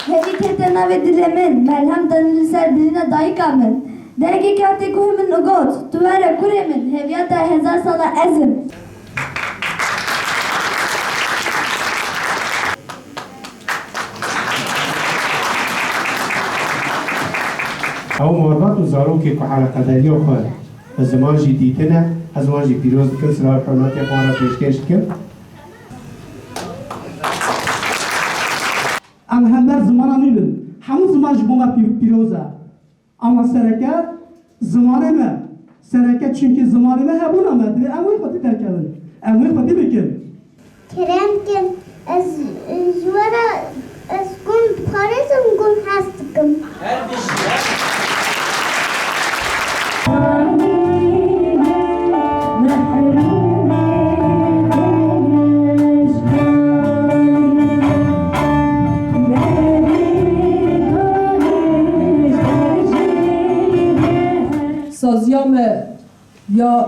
Hevi tetena ve dilemin, merhem danili ser birine dayıkamın. Dergi kati kuhimin ugot, tuvere kuremin, heviyata hezar sana ezim. او مرات و زاروکی که حلقه داری و خواهد زمان جی دیتنه زمان جی پیروز کن سلاح حرمت اخوانا پیشکش کن ام همه زمانا میبین همون زمان جبونا پیروزه اما سرکه زمانه ما سرکه چونکه زمانه ما هبون آمد اموی خودی درکبن اموی خودی بکن کرم کن از جوارا از گم پارزم گم هستکم سازیام یا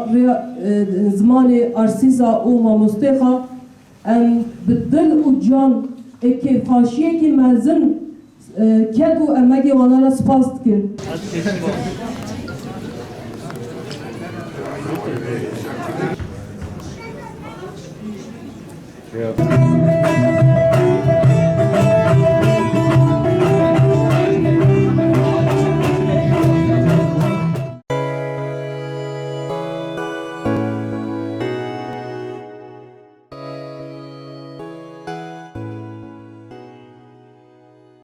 زمان ارسیزا او ماموستخا ام بدل و جان که فاشیه که مزن کد و امگی وانا را سپاس کن